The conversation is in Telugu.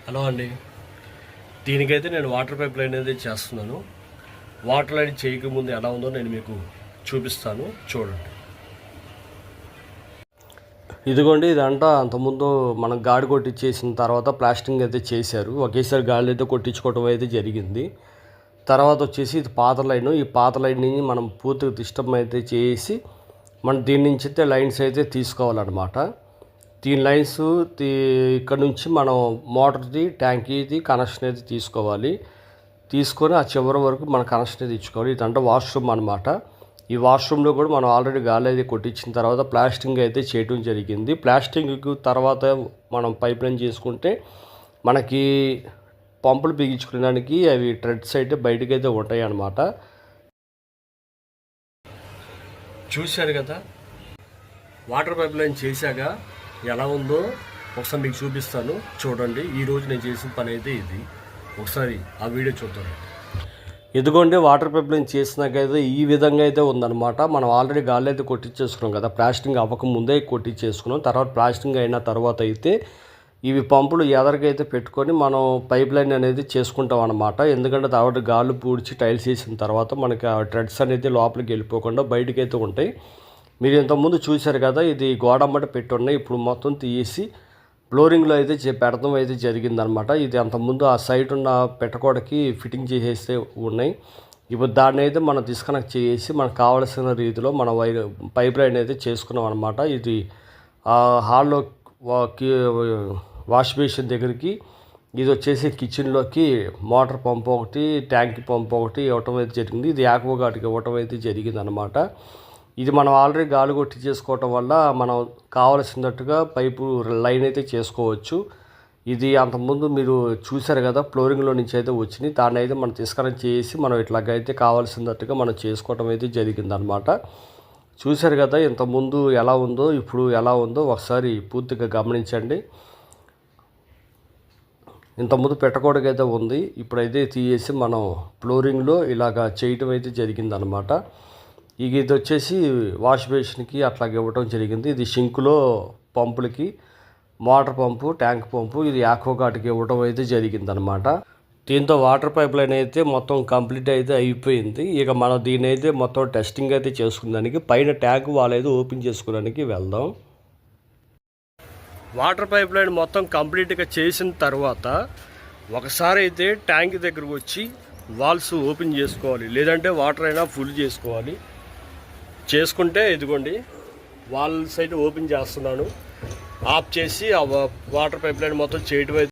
హలో అండి. దీనికైతే నేను వాటర్ పైప్ లైన్ అనేది చేస్తున్నాను. వాటర్ లైన్ చేయకముందు ఎలా ఉందో నేను మీకు చూపిస్తాను, చూడండి. ఇదిగోండి, ఇదంతా అంతకుముందు మనం గాడి కొట్టించేసిన తర్వాత ప్లాస్టింగ్ అయితే చేశారు. ఒకేసారి గాలి అయితే కొట్టించుకోవడం అయితే జరిగింది. తర్వాత వచ్చేసి ఇది పాత లైన్. ఈ పాత లైన్ని మనం పూర్తిగా డిస్టర్బ్ అయితే చేసి మనం దీని నుంచి అయితే లైన్స్ అయితే తీసుకోవాలన్నమాట. దీని లైన్స్ ఇక్కడ నుంచి మనం మోటార్ది ట్యాంకీది కనెక్షన్ అయితే తీసుకోవాలి. తీసుకొని ఆ చివరి వరకు మన కనెక్షన్ అయితే ఇచ్చుకోవాలి. ఇదంటే వాష్రూమ్ అనమాట. ఈ వాష్రూమ్లో కూడా మనం ఆల్రెడీ గాలి అయితే కొట్టించిన తర్వాత ప్లాస్టింగ్ అయితే చేయడం జరిగింది. ప్లాస్టింగ్ తర్వాత మనం పైప్ లైన్ చేసుకుంటే మనకి పంపులు బిగించుకోవడానికి అవి థ్రెడ్స్ అయితే బయటకు అయితే ఉంటాయి అన్నమాట. చూశారు కదా, వాటర్ పైప్ లైన్ చేశాక ఎలా ఉందో ఒకసారి మీకు చూపిస్తాను, చూడండి. ఈరోజు నేను చేసిన పని అయితే ఇది. ఒకసారి ఆ వీడియో చూద్దాం. ఇదిగోండి, వాటర్ పైప్ లైన్ చేసినాకైతే ఈ విధంగా అయితే ఉందన్నమాట. మనం ఆల్రెడీ గాలి అయితే కొట్టించేసుకున్నాం కదా, ప్లాస్టింగ్ అవ్వకముందే కొట్టించేసుకున్నాం. తర్వాత ప్లాస్టింగ్ అయిన తర్వాత అయితే ఇవి పంపులు ఎదరికైతే పెట్టుకొని మనం పైప్ లైన్ అనేది చేసుకుంటాం అన్నమాట. ఎందుకంటే తర్వాత గాలి పూడ్చి టైల్స్ వేసిన తర్వాత మనకి ఆ థ్రెడ్స్ అనేది లోపలికి వెళ్ళిపోకుండా బయటకైతే ఉంటాయి. మీరు ఇంతకుముందు చూశారు కదా, ఇది గోడమ్మట పెట్టున్నాయి. ఇప్పుడు మొత్తం తీసి ఫ్లోరింగ్లో అయితే పెడతాం అయితే జరిగిందనమాట. ఇది అంతకుముందు ఆ సైడ్ ఉన్న పెట్టకోడకి ఫిట్టింగ్ చేసేస్తే ఉన్నాయి. ఇప్పుడు దాన్ని అయితే మనం డిస్కనెక్ట్ చేసి మనకు కావాల్సిన రీతిలో మన పైప్ లైన్ అయితే చేసుకున్నాం అనమాట. ఇది హాల్లో వాష్ బేసిన్ దగ్గరికి, ఇది వచ్చేసి కిచెన్లోకి మోటార్ పంప్ ఒకటి, ట్యాంక్ పంప్ ఒకటి ఇవ్వటం అయితే జరిగింది. ఇది యాక్వాగార్డ్కి ఇవ్వటం అయితే జరిగింది అనమాట. ఇది మనం ఆల్రెడీ గాలి కొట్టి చేసుకోవటం వల్ల మనం కావలసినట్టుగా పైపు లైన్ అయితే చేసుకోవచ్చు. ఇది అంతకుముందు మీరు చూశారు కదా, ఫ్లోరింగ్లో నుంచి అయితే వచ్చింది. దాన్ని అయితే మనం డిస్కనెక్ట్ చేసి మనం ఇట్లాగైతే కావాల్సినట్టుగా మనం చేసుకోవటం అయితే జరిగిందనమాట. చూశారు కదా, ఇంతకుముందు ఎలా ఉందో ఇప్పుడు ఎలా ఉందో ఒకసారి పూర్తిగా గమనించండి. ఇంతకుముందు పెట్టకూడదైతే ఉంది, ఇప్పుడైతే తీసేసి మనం ఫ్లోరింగ్లో ఇలాగ చేయటం అయితే జరిగిందనమాట. ఇది వచ్చేసి వాష్ బేసిన్కి అట్లాగే ఇవ్వటం జరిగింది. ఇది షింకులో పంపులకి మోటార్ పంపు, ట్యాంక్ పంపు, ఇది యాక్వాగార్డ్కి ఇవ్వటం అయితే జరిగిందనమాట. దీంతో వాటర్ పైప్ లైన్ అయితే మొత్తం కంప్లీట్ అయితే అయిపోయింది. ఇక మనం దీని అయితే మొత్తం టెస్టింగ్ అయితే చేసుకునేదానికి పైన ట్యాంక్ వాల్ అయితే ఓపెన్ చేసుకోవడానికి వెళ్దాం. వాటర్ పైప్ లైన్ మొత్తం కంప్లీట్గా చేసిన తర్వాత ఒకసారి అయితే ట్యాంక్ దగ్గరకు వచ్చి వాల్స్ ఓపెన్ చేసుకోవాలి, లేదంటే వాటర్ అయినా ఫుల్ చేసుకోవాలి. చేసుకుంటే ఇదిగోండి, వాల్స్ అయితే ఓపెన్ చేస్తున్నాను. ఆఫ్ చేసి ఆ వాటర్ పైప్ లైన్ మొత్తం చేయటం అయితే